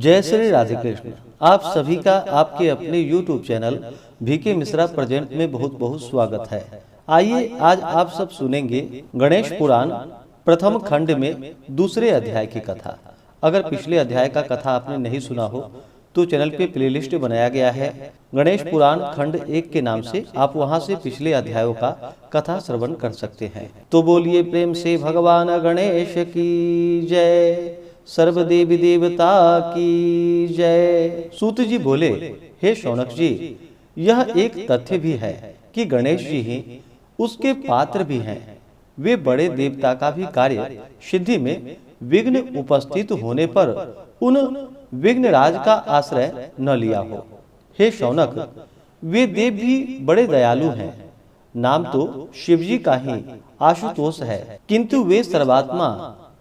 जय श्री राधे कृष्ण। आप सभी का आपके अपने YouTube channel VK Mishra present में बहुत बहुत स्वागत है। आइए आज आप सब सुनेंगे गणेश पुराण प्रथम खंड में दूसरे अध्याय की कथा। अगर पिछले अध्याय का कथा आपने नहीं सुना हो तो चैनल पे प्लेलिस्ट बनाया गया है गणेश पुराण खंड 1 के नाम से, आप वहां से पिछले अध्यायों का कथा श्रवण कर सकते हैं। तो बोलिए प्रेम से भगवान गणेश की जय, सर्वदेवी देवता की जय। सूत जी बोले, हे शौनक जी, यह एक तथ्य भी है कि गणेश जी ही उसके पात्र भी हैं। वे बड़े देवता का भी कार्य सिद्धि में विघ्न उपस्थित होने पर उन विघ्नराज का आश्रय न लिया हो। हे शौनक, वे देव भी बड़े दयालु हैं। नाम तो शिवजी का ही आशुतोष है, किंतु वे सर्वात्मा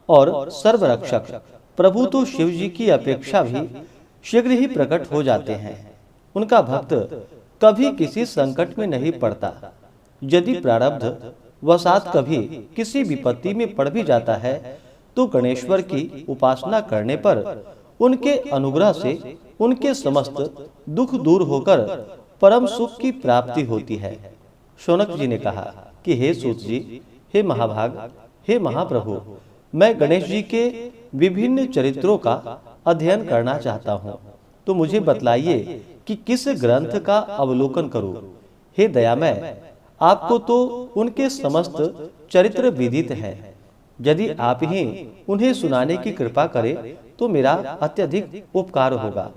और सर्वरक्षक प्रभु तो शिव जी की अपेक्षा भी शीघ्र ही प्रकट हो जाते हैं। उनका भक्त कभी किसी संकट में नहीं पड़ता। यदि प्रारब्ध वसात कभी किसी विपत्ति में पड़ भी जाता है तो गणेश्वर की उपासना करने पर उनके अनुग्रह से उनके समस्त दुख दूर होकर परम सुख की प्राप्ति होती है। शौनक जी ने कहा कि हे सूत जी, हे महाभाग, हे महाप्रभु, मैं गणेश जी के विभिन्न चरित्रों का अध्ययन करना चाहता हूँ, तो मुझे बतलाइए कि किस ग्रंथ का अवलोकन करूँ। हे दयामय, आपको तो उनके समस्त चरित्र विदित हैं। यदि आप ही उन्हें सुनाने की कृपा करें तो मेरा अत्यधिक उपकार होगा।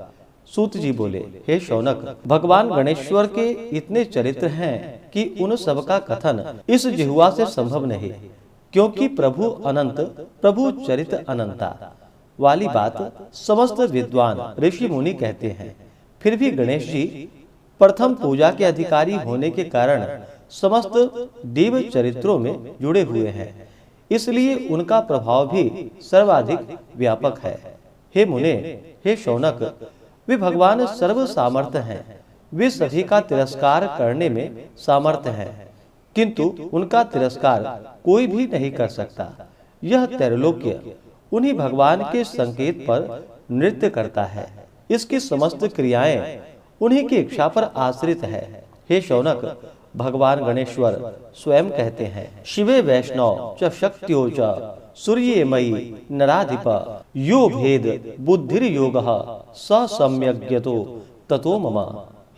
सूत जी बोले, हे शौनक, भगवान गणेश्वर के इतने चरित्र हैं कि उन सब का कथन इस जिह्वा से संभव नहीं, क्योंकि प्रभु अनंत, प्रभु चरित अनंता वाली बात समस्त विद्वान ऋषि मुनि कहते हैं। फिर भी गणेश जी प्रथम पूजा के अधिकारी होने के कारण समस्त देव चरित्रों में जुड़े हुए हैं, इसलिए उनका प्रभाव भी सर्वाधिक व्यापक है। हे मुने, हे शौनक, वे भगवान सर्व सामर्थ्य हैं। वे सभी का तिरस्कार करने में सामर्थ्य हैं, किंतु उनका तिरस्कार कोई भी नहीं कर सकता। यह त्रैलोक्य उन्हीं भगवान के संकेत पर नृत्य करता है। इसकी समस्त क्रियाएं उन्हीं की इच्छा पर आश्रित है। हे शौनक, भगवान गणेश्वर स्वयं कहते हैं, शिवे वैष्णव च शक्त्यो च सूर्यमयी नराधिप यो भेद बुद्धिर योगः स सम्यग्यतो ततो मम।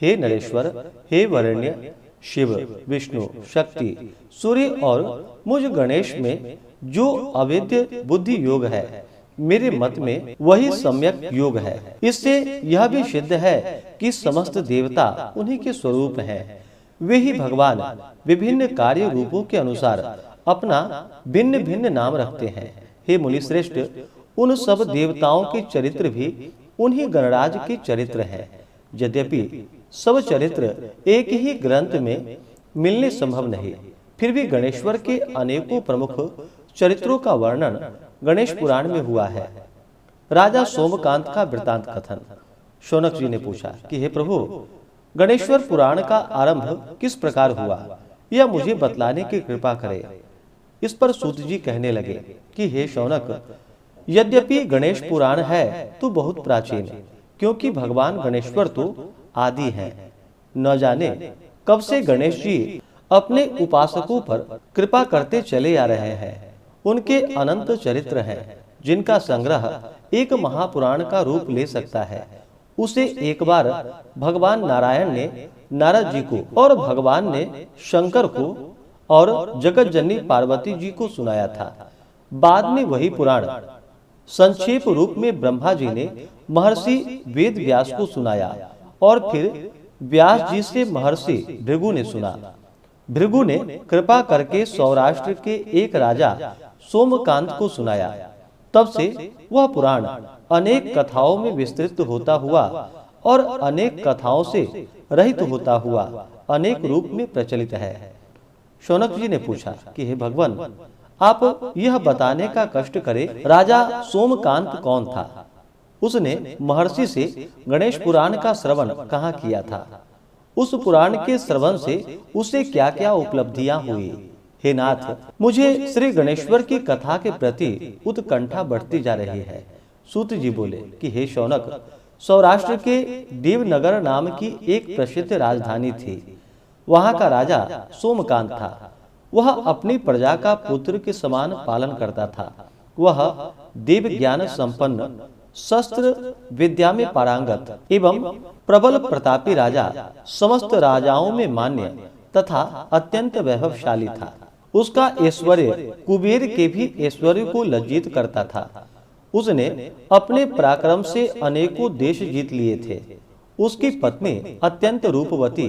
हे नरेश्वर, हे वरेण्य, शिव, विष्णु, शक्ति, सूर्य और मुझ गणेश में जो अवेद्य बुद्धि योग है, मेरे मत में वही सम्यक योग है। इससे यह भी सिद्ध है कि समस्त देवता उन्हीं के स्वरूप हैं। वे ही भगवान विभिन्न कार्य रूपों के अनुसार अपना भिन्न भिन्न नाम रखते हैं। हे मुनि श्रेष्ठ, उन सब देवताओं के चरित्र भी उन्हीं गणराज के चरित्र हैं। यद्यपि सब चरित्र एक ही ग्रंथ में मिलने संभव नहीं, फिर भी गणेश्वर के अनेकों प्रमुख चरित्रों का वर्णन गणेश पुराण में हुआ है। राजा सोमकांत का वृतांत कथन। शौनक जी ने पूछा कि हे प्रभु, गणेश्वर पुराण का आरंभ किस प्रकार हुआ, यह मुझे बतलाने की कृपा करें। इस पर सूत जी कहने लगे कि हे शौनक, यद्यपि गणेश पुराण है तो बहुत प्राचीन, क्योंकि भगवान गणेश्वर तो आदि हैं। न जाने कब से गणेश जी अपने उपासकों पर कृपा करते चले आ रहे हैं। उनके अनंत चरित्र हैं, जिनका संग्रह एक महापुराण का रूप ले सकता है। उसे एक बार भगवान नारायण ने नारद जी को और भगवान ने शंकर को और जगत जननी पार्वती जी को सुनाया था। बाद में वही पुराण संक्षेप रूप में ब्रह्मा जी ने महर्षि वेद व्यास को सुनाया और फिर व्यास जी से महर्षि भृगु ने सुना। भृगु ने कृपा करके सौराष्ट्र के एक राजा सोमकांत को सुनाया। तब से वह पुराण अनेक कथाओं में विस्तृत होता हुआ और अनेक कथाओं से रहित होता हुआ अनेक रूप में प्रचलित है। शौनक जी ने पूछा कि हे भगवान, आप यह बताने का कष्ट करें, राजा सोमकांत कौन था? उसने महर्षि से गणेश पुराण का श्रवण कहाँ किया था? उस पुराण के श्रवण से उसे क्या क्या उपलब्धियां हुई? हे नाथ, मुझे श्री गणेश्वर की कथा के प्रति उत्कंठा बढ़ती जा रही है। सूत जी बोले कि हे शौनक, सौराष्ट्र के देवनगर नाम की एक प्रसिद्ध राजधानी थी। वहां का राजा सोमकांत था। वह अपनी प्रजा का पुत्र के समान पालन करता था। वह देव ज्ञान संपन्न, शस्त्र विद्या में पारंगत एवं प्रबल प्रतापी राजा, समस्त राजाओं में मान्य तथा अत्यंत वैभवशाली था। उसका ऐश्वर्य कुबेर के भी ऐश्वर्य को लज्जित करता था। उसने अपने पराक्रम से अनेकों देश जीत लिए थे। उसकी पत्नी अत्यंत रूपवती,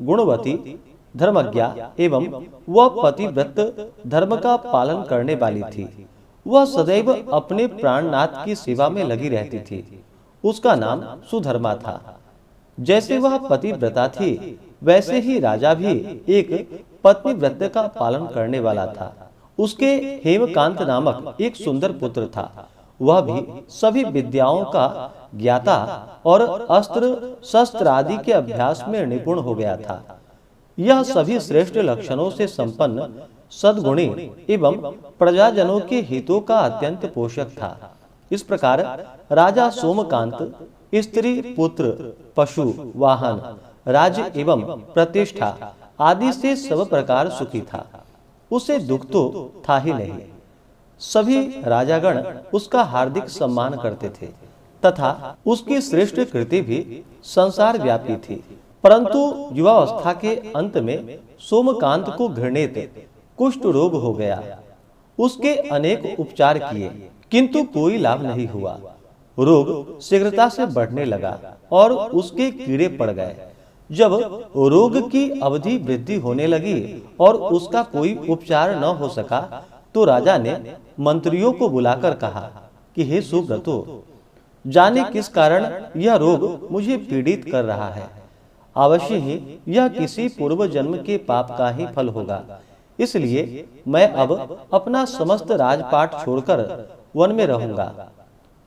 गुणवती, धर्मज्ञा एवं वह पतिव्रत, धर्म का पालन करने वाली थी। वह सदैव अपने प्राणनाथ की सेवा में लगी रहती थी। उसका नाम सुधर्मा था। जैसे वह पतिव्रता थी, वैसे ही राजा भी एक पत्नीव्रत का पालन करने वाला था। उसके हेमकांत नामक एक सुंदर पुत्र था। वह भी सभी विद्याओं का ज्ञाता और अस्त्र शस्त्र आदि के अभ्यास में निपुण हो गया था। यह सभी श्रेष्ठ लक्षणों से संपन्न, सद्गुणी एवं प्रजाजनों के हितों का अत्यंत पोषक था। इस प्रकार राजा सोमकांत स्त्री, पुत्र, पशु, वाहन, राज्य एवं प्रतिष्ठा आदि से सब प्रकार सुखी था। उसे दुख तो था ही नहीं। सभी राजागण उसका हार्दिक सम्मान करते थे तथा उसकी श्रेष्ठ कृति भी संसार व्यापी थी। परंतु युवावस्था के अंत में सोमकांत को घृणित कुष्ठ रोग हो गया। उसके अनेक उपचार किए, किंतु कोई लाभ नहीं हुआ। रोग शीघ्रता से बढ़ने लगा और उसके कीड़े पड़ गए। जब रोग की अवधि वृद्धि होने लगी और उसका कोई उपचार न हो सका, तो राजा ने मंत्रियों को बुलाकर कहा कि हे सुब्रतो, जाने किस कारण यह रोग मुझे पीड़ित कर रहा है। अवश्य ही यह किसी पूर्व जन्म के पाप का ही फल होगा। इसलिए मैं अब अपना समस्त राजपाट छोड़कर वन में रहूंगा।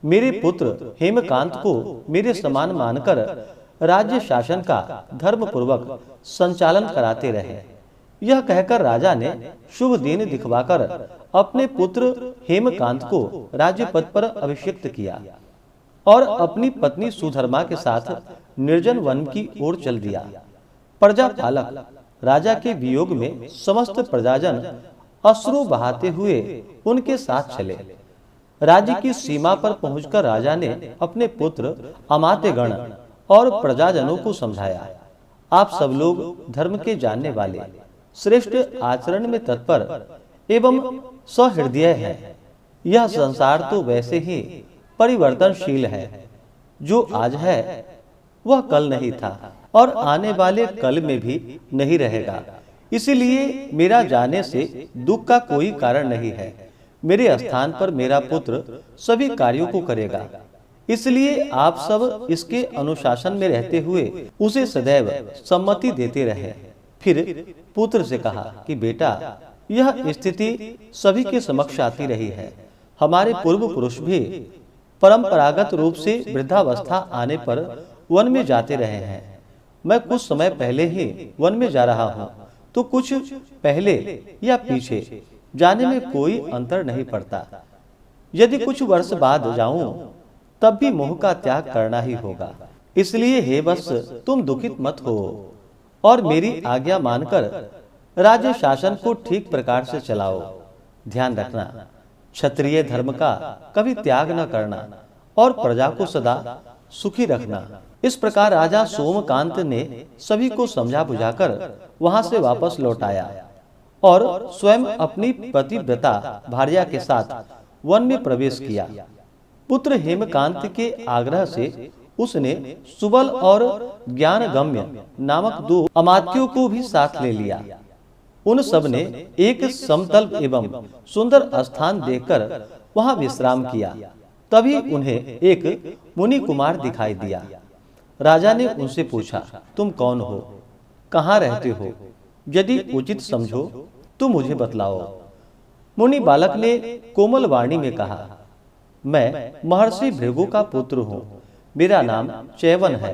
मेरे पुत्र हेमकांत को मेरे समान मानकर राज्य शासन का धर्म पूर्वक संचालन कराते रहे। यह कहकर राजा ने शुभ दिन दिखवाकर अपने पुत्र हेमकांत को राज्य पद पर अभिषिक्त किया और अपनी पत्नी सुधर्मा के साथ निर्जन वन की ओर चल दिया। प्रजापालक राजा के वियोग में समस्त प्रजाजन अश्रु बहाते हुए उनके साथ चले। राज्य की सीमा पर पहुंचकर राजा ने अपने पुत्र, अमात्यगण और प्रजाजनों को समझाया, आप सब लोग धर्म के जानने वाले, श्रेष्ठ आचरण में तत्पर एवं सहृदय हैं। यह संसार तो वैसे ही परिवर्तनशील है। जो आज है वह कल नहीं था और आने वाले कल में भी नहीं रहेगा। इसीलिए मेरा जाने से दुख का कोई कारण नहीं है। मेरे स्थान पर मेरा पुत्र सभी कार्यों को करेगा। इसलिए आप सब इसके अनुशासन में रहते हुए उसे सदैव सम्मति देते रहे। फिर पुत्र से कहा कि बेटा, यह स्थिति सभी के समक्ष आती रही है। हमारे पूर्व पुरुष भी परंपरागत रूप से वृद्धावस्था आने पर वन में जाते रहे हैं। मैं कुछ समय पहले ही वन में जा रहा हूँ, तो कुछ पहले या पीछे जाने में कोई अंतर नहीं पड़ता। यदि कुछ वर्ष बाद जाऊं, तब भी मोह का त्याग करना ही होगा। इसलिए हे वत्स, तुम दुखित मत हो और मेरी आज्ञा मानकर राज्य शासन को ठीक प्रकार से चलाओ। ध्यान रखना, क्षत्रिय धर्म का कभी त्याग न करना और प्रजा को सदा सुखी रखना। इस प्रकार राजा सोमकांत ने सभी को समझा बुझाकर वहां से वापस लौट आया और स्वयं अपनी पतिव्रता भार्या के साथ वन में प्रवेश किया। पुत्र हेमकांत के आग्रह से उसने सुबल और ज्ञानगम्य नामक 2 अमात्यों को भी साथ ले लिया। उन सब ने एक समतल एवं सुंदर स्थान देखकर वहां विश्राम किया। तभी उन्हें एक मुनि कुमार दिखाई दिया। राजा ने उनसे पूछा, तुम कौन हो, कहाँ रहते हो? यदि उचित समझो तो मुझे बतलाओ। मुनि बालक ने कोमल वाणी में कहा, मैं महर्षि भृगु का पुत्र हूँ। मेरा नाम चैवन है।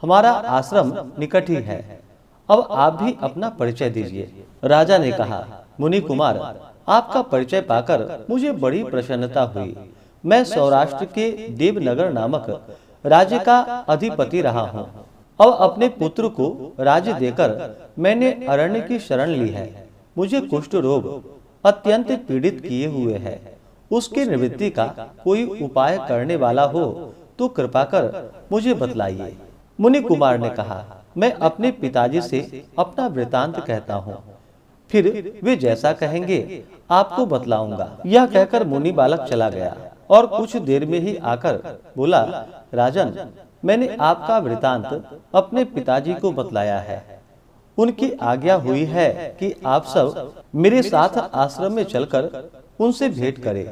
हमारा आश्रम निकट ही है। अब आप भी अपना परिचय दीजिए। राजा ने कहा, मुनि कुमार, आपका परिचय पाकर मुझे बड़ी प्रसन्नता हुई। मैं सौराष्ट्र के देवनगर नामक राज्य का अधिपति रहा हूँ। अब अपने पुत्र को राज्य देकर मैंने अरण्य की शरण ली है। मुझे कुष्ठ रोग अत्यंत पीड़ित किए हुए है। उसकी निवृत्ति का कोई उपाय करने वाला हो तो कृपा कर मुझे बतलाइए। मुनि कुमार ने कहा, मैं अपने पिताजी से अपना वृतांत कहता हूँ, फिर वे जैसा कहेंगे आपको बतलाऊंगा। यह कहकर मुनि बालक चला गया और कुछ देर में ही आकर बोला, राजन, मैंने आपका वृतांत अपने पिताजी को बतलाया है। उनकी आज्ञा हुई है कि आप सब मेरे साथ आश्रम में चलकर उनसे भेंट करें,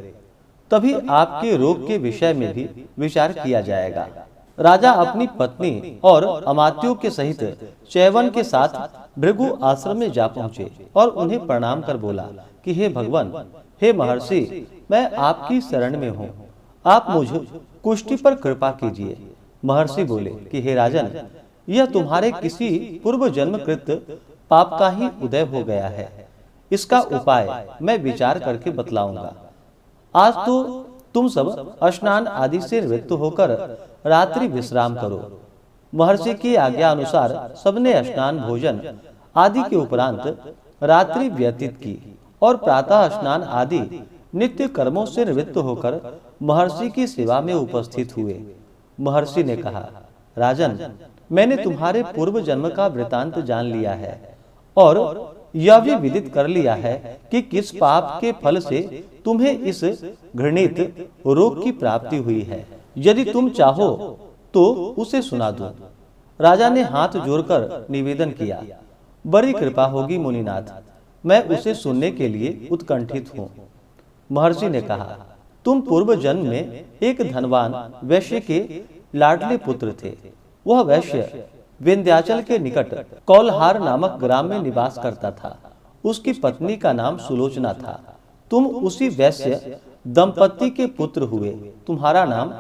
तभी आपके रोग के विषय में भी विचार किया जाएगा। राजा अपनी पत्नी और अमात्यों के सहित चैवन के साथ भृगु आश्रम में जा पहुँचे और उन्हें प्रणाम कर बोला कि हे भगवान, हे महर्षि, मैं आपकी शरण में हूँ, आप मुझ कुष्ठी पर कृपा कीजिए। महर्षि बोले कि हे राजन, यह तुम्हारे किसी पूर्व जन्म कृत पाप का ही उदय हो गया है। इसका उपाय मैं विचार करके बतलाऊंगा। आज तो तुम सब स्नान आदि से निवृत्त होकर रात्रि विश्राम करो। महर्षि की आज्ञा अनुसार सबने स्नान भोजन आदि के उपरांत रात्रि व्यतीत की और प्रातः स्नान आदि नित्य कर्मों से निवृत्त होकर महर्षि की सेवा में उपस्थित हुए। महर्षि ने कहा, राजन, मैंने तुम्हारे पूर्व जन्म का वृतांत जान लिया है और यह भी विदित कर लिया है कि किस पाप के फल से तुम्हें इस घृणित रोग की प्राप्ति हुई है। यदि तुम चाहो तो उसे सुना दूं। राजा ने हाथ जोड़कर निवेदन किया, बड़ी कृपा होगी मुनिनाथ, मैं उसे सुनने के लिए उत्कंठित हूँ। महर्षि ने कहा, तुम पूर्व जन्म में एक धनवान वैश्य के लाडले पुत्र थे। वह वैश्य विंध्याचल के निकट कौलहार नामक ग्राम में निवास करता था। उसकी पत्नी का नाम सुलोचना था। तुम उसी वैश्य दंपति के पुत्र हुए। तुम्हारा नाम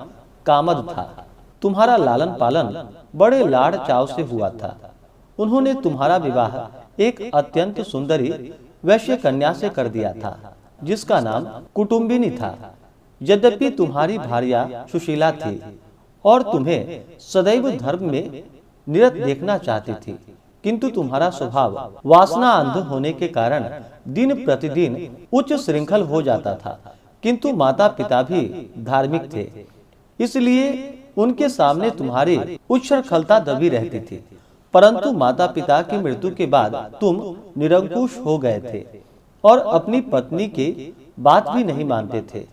कामद था। तुम्हारा लालन पालन बड़े लाड़ चाव से हुआ था। उन्होंने तुम्हारा विवाह एक अत्यंत सुंदरी वैश्य कन्या से कर दिया था, जिसका नाम कुटुंबिनी था। यद्यपि तुम्हारी भार्या सुशीला थी और तुम्हें सदैव धर्म में निरत देखना चाहती थी, किंतु तुम्हारा स्वभाव वासना अंध होने के कारण दिन प्रतिदिन उच्च श्रृंखल हो जाता था। किंतु माता पिता भी धार्मिक थे, इसलिए उनके सामने तुम्हारी उच्छृंखलता दबी रहती थी। परंतु माता पिता की मृत्यु के बाद तुम निरंकुश हो गए थे और अपनी पत्नी की बात भी नहीं मानते थे।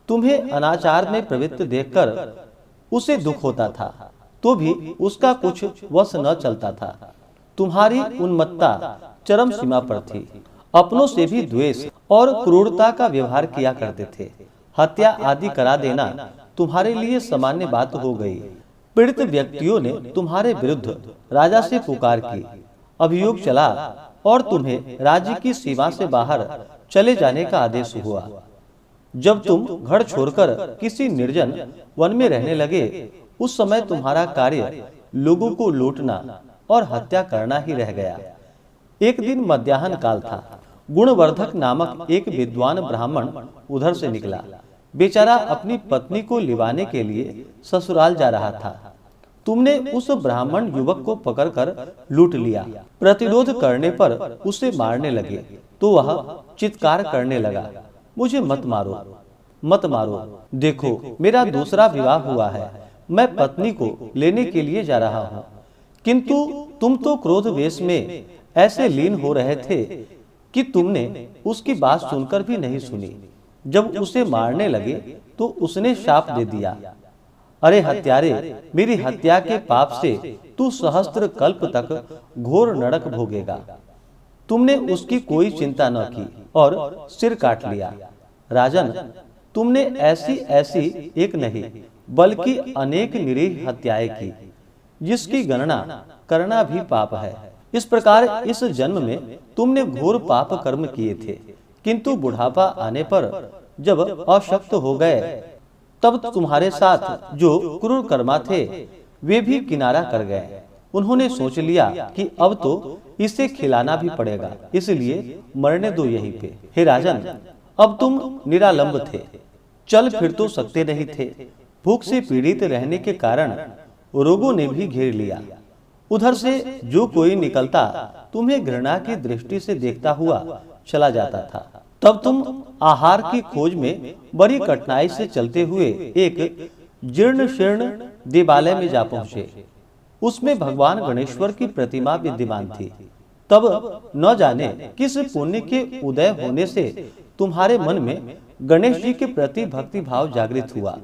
तुम्हें अनाचार में प्रवृत्त देखकर उसे दुख होता था, तो भी उसका कुछ वश न चलता था। तुम्हारी उन्मत्ता चरम सीमा पर थी। अपनों से भी द्वेष और क्रूरता का व्यवहार किया करते थे। हत्या आदि करा देना तुम्हारे लिए सामान्य बात हो गई। पीड़ित व्यक्तियों ने तुम्हारे विरुद्ध राजा से पुकार की। अभियोग चला और तुम्हें राज्य की सीमा से बाहर चले जाने का आदेश हुआ। जब तुम घर छोड़कर किसी निर्जन वन में रहने लगे, उस समय तुम्हारा कार्य लोगों को लूटना और हत्या करना ही रह गया। एक दिन मध्याह्न काल था। गुणवर्धक नामक एक विद्वान ब्राह्मण उधर से निकला। बेचारा अपनी पत्नी को लिवाने के लिए ससुराल जा रहा था। तुमने उस ब्राह्मण युवक को पकड़कर लूट लिया। प्रतिरोध करने पर उसे मारने लगे तो वह चित्कार करने लगा, मुझे मत मारो, मत मारो। देखो, मेरा दूसरा विवाह हुआ है। मैं पत्नी को लेने के लिए जा रहा हूँ। किंतु तुम तो क्रोध वेश में ऐसे लीन हो रहे थे कि तुमने उसकी बात सुनकर भी नहीं सुनी। जब उसे मारने लगे तो उसने शाप दे दिया, अरे हत्यारे, मेरी हत्या के पाप से तू सहस्त्र कल्प तक घोर नरक भोगेगा। तुमने उसकी कोई चिंता न की और सिर काट लिया। राजन, तुमने ऐसी ऐसी एक नहीं बल्कि अनेक निरीह हत्याएं की, जिसकी गणना करना भी पाप है। इस प्रकार इस जन्म में तुमने घोर पाप कर्म किए थे, किंतु बुढ़ापा आने पर जब अशक्त हो गए, तब तुम्हारे साथ जो क्रूर कर्मा थे वे भी किनारा कर गए। उन्होंने सोच लिया कि अब तो इसे खिलाना भी पड़ेगा, इसलिए मरने दो यहीं पे। हे राजन, अब तुम निरालंब थे। चल फिर तो सकते नहीं थे। भूख से पीड़ित रहने के कारण रोगों ने भी घेर लिया। उधर से जो कोई निकलता तुम्हें घृणा की दृष्टि से देखता हुआ चला जाता था। तब तुम आहार की खोज में बड़ी कठिनाई से चलते हुए एक जीर्ण शीर्ण देवालय में जा पहुंचे। उसमें भगवान गणेश्वर की प्रतिमा विद्यमान थी। तब न जाने किस पुण्य के उदय होने से तुम्हारे मन में गणेश जी के प्रति भक्ति भाव जागृत हुआ।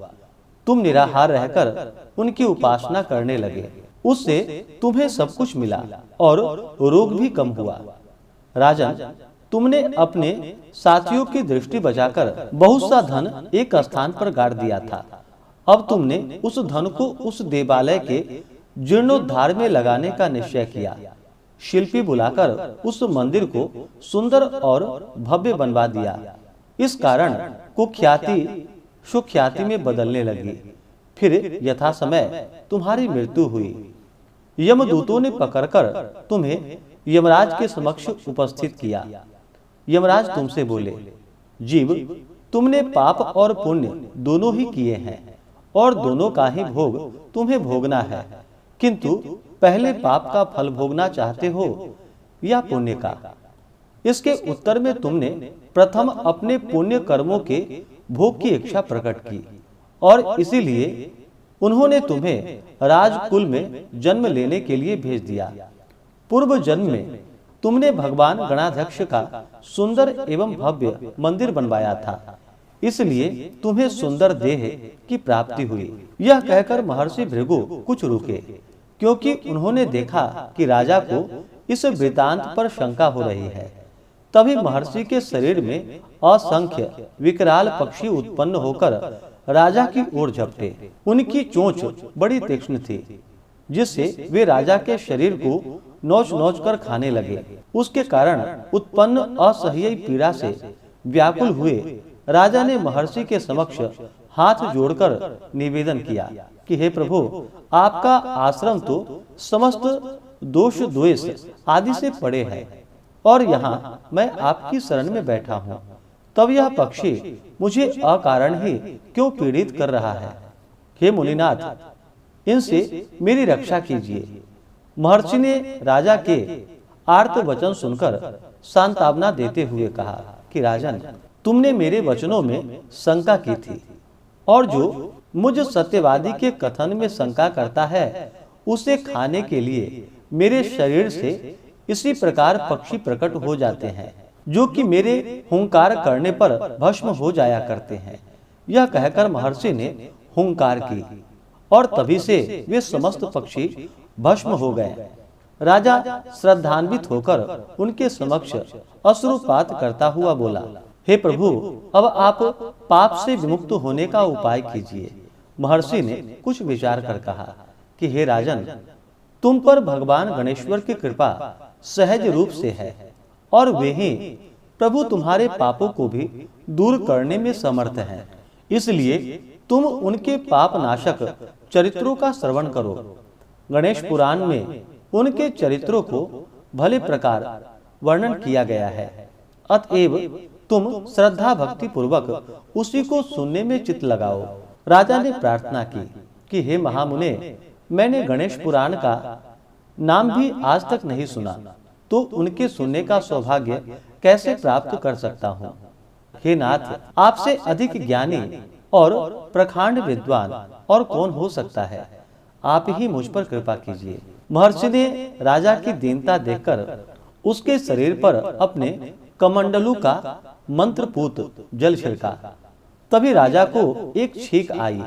तुम निराहार रहकर उनकी उपासना करने लगे। उससे तुम्हें सब कुछ मिला और रोग भी कम हुआ। राजन, तुमने अपने साथियों की दृष्टि बचाकर बहुत सा धन एक स्थान पर गाड़ दिया था। अब तुमने उस धन को उस देवालय के जीर्णोद्धार में लगाने का निश्चय किया। शिल्पी बुलाकर उस मंदिर को सुंदर और भव्य बनवा दिया। इस कारण कुख्याति सुख्याति में बदलने लगी। फिर यथा समय तुम्हारी मृत्यु हुई। यमदूतों ने पकड़कर तुम्हें यमराज के समक्ष उपस्थित किया। यमराज तुमसे बोले, जीव, तुमने पाप और पुण्य दोनों ही किए हैं और दोनों का ही भोग तुम्हें भोगना है। किंतु पहले पाप का फल भोगना चाहते हो या पुण्य का? इसके उत्तर में तुमने प्रथम अपने पुण्य कर्मों के भोग की इच्छा प्रकट की और इसीलिए उन्होंने तुम्हें राजकुल में जन्म लेने के लिए भेज दिया। पूर्व जन्म में तुमने भगवान गणाध्यक्ष का सुंदर एवं भव्य मंदिर बनवाया था, इसलिए तुम्हें सुंदर देह की प्राप्ति हुई। यह कहकर महर्षि भृगु कुछ रुके, क्योंकि उन्होंने देखा कि राजा को इस वृतांत पर शंका हो रही है। तभी महर्षि के शरीर में असंख्य विकराल पक्षी उत्पन्न होकर राजा की ओर झपटे। उनकी चोंच बड़ी तीक्ष्ण थी, जिससे वे राजा के शरीर को नोच नोच कर खाने लगे। उसके कारण उत्पन्न असह्य पीड़ा से व्याकुल हुए राजा ने महर्षि के समक्ष हाथ जोड़कर निवेदन किया कि हे प्रभु, आपका आश्रम तो समस्त दोष द्वेष आदि से पड़े है और यहाँ मैं आपकी शरण में बैठा हूँ। तब यह पक्षी मुझे अकारण ही क्यों पीड़ित कर रहा है? हे मुनिनाथ, इनसे मेरी रक्षा कीजिए। महर्षि ने राजा के आर्त वचन सुनकर सांत्वना देते हुए कहा कि राजन, तुमने मेरे वचनों में शंका की थी और जो मुझ सत्यवादी के कथन में शंका करता है, उसे खाने के लिए मेरे शरीर से इसी प्रकार पक्षी प्रकट हो जाते हैं, जो कि मेरे हुंकार करने पर भस्म हो जाया करते हैं। यह कहकर महर्षि ने हुंकार की और तभी से वे समस्त पक्षी भस्म हो गए। राजा श्रद्धान्वित होकर उनके समक्ष अश्रुपात करता हुआ बोला, हे प्रभु, अब आप पाप से विमुक्त होने का उपाय कीजिए। महर्षि ने कुछ विचार कर कहा कि हे राजन, तुम पर भगवान गणेश्वर की कृपा सहज रूप से है और वे ही प्रभु तुम्हारे पापों को भी दूर करने में समर्थ हैं। इसलिए तुम उनके पाप नाशक चरित्रों का श्रवण करो। गणेश पुराण में उनके चरित्रों को भले प्रकार वर्णन किया गया है। अतएव तुम श्रद्धा भक्ति पूर्वक उसी को सुनने में चित्त लगाओ। राजा ने प्रार्थना की कि हे महामुने, मैंने गणेश पुराण का नाम भी आज तक नहीं सुना, तो उनके सुनने का सौभाग्य कैसे प्राप्त कर सकता हूँ? हे नाथ, आपसे अधिक ज्ञानी और प्रखांड विद्वान और कौन हो सकता है? आप ही मुझ पर कृपा कीजिए। महर्षि ने राजा की दीनता देखकर उसके शरीर पर अपने कमंडलू का मंत्रपूत जल छिड़का। तभी राजा को एक छींक आई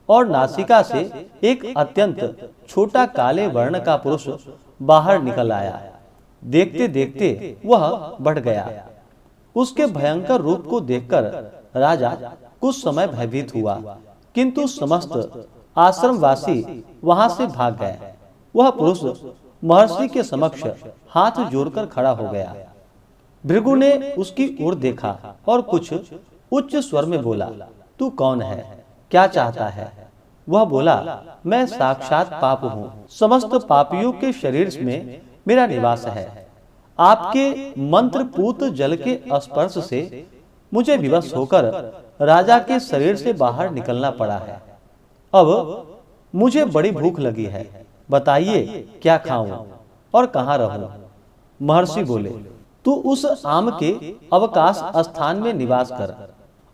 और नासिका से एक अत्यंत छोटा काले वर्ण का पुरुष बाहर निकल आया। देखते देखते वह बढ़ गया। उसके भयंकर रूप को देखकर राजा कुछ समय भयभीत हुआ, किंतु समस्त आश्रमवासी वहां से भाग गए। वह पुरुष महर्षि के समक्ष हाथ जोड़कर खड़ा हो गया। भृगु ने उसकी ओर देखा और कुछ उच्च स्वर में बोला, तू कौन है? क्या चाहता है? वह बोला, मैं साक्षात पाप हूँ। समस्त पापियों के शरीर में मेरा निवास है। आपके मंत्रपूत जल के स्पर्श से मुझे विवश होकर राजा के शरीर से बाहर निकलना पड़ा है। अब मुझे बड़ी भूख लगी है, बताइए क्या खाऊं और कहाँ रहूं? महर्षि बोले, तू उस आम के अवकाश स्थान में निवास कर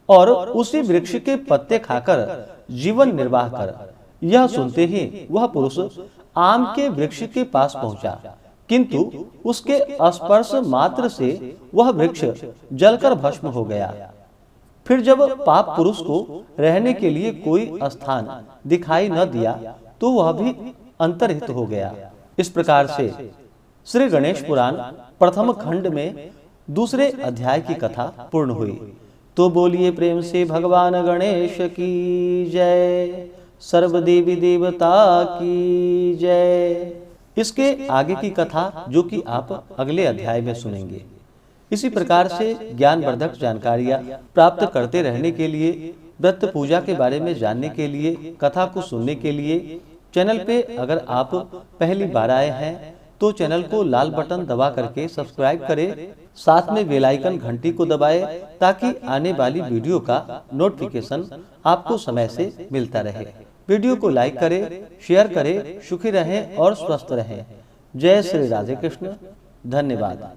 और उसी वृक्ष के पत्ते खाकर जीवन निर्वाह कर। यह सुनते ही वह पुरुष आम के वृक्ष के पास पहुंचा, किंतु उसके स्पर्श मात्र से वह वृक्ष जलकर भस्म हो गया। फिर जब पाप पुरुष को रहने के लिए कोई स्थान दिखाई न दिया तो वह भी अंतर्हित हो गया। इस प्रकार से श्री गणेश पुराण प्रथम खंड में दूसरे अध्याय की कथा पूर्ण हुई। तो बोलिए प्रेम से भगवान गणेश की जय, सर्वदेवी देवता की जय। इसके आगे की कथा जो कि आप अगले अध्याय में सुनेंगे। इसी प्रकार से ज्ञानवर्धक जानकारियां प्राप्त करते रहने के लिए, व्रत पूजा के बारे में जानने के लिए, कथा को सुनने के लिए चैनल पे अगर आप पहली बार आए हैं तो चैनल को लाल बटन दबा करके सब्सक्राइब करें, साथ में बेल आइकन घंटी को दबाएं ताकि आने वाली वीडियो का नोटिफिकेशन आपको समय से मिलता रहे। वीडियो को लाइक करें, शेयर करें। सुखी रहें और स्वस्थ रहें। जय श्री राधे कृष्ण। धन्यवाद।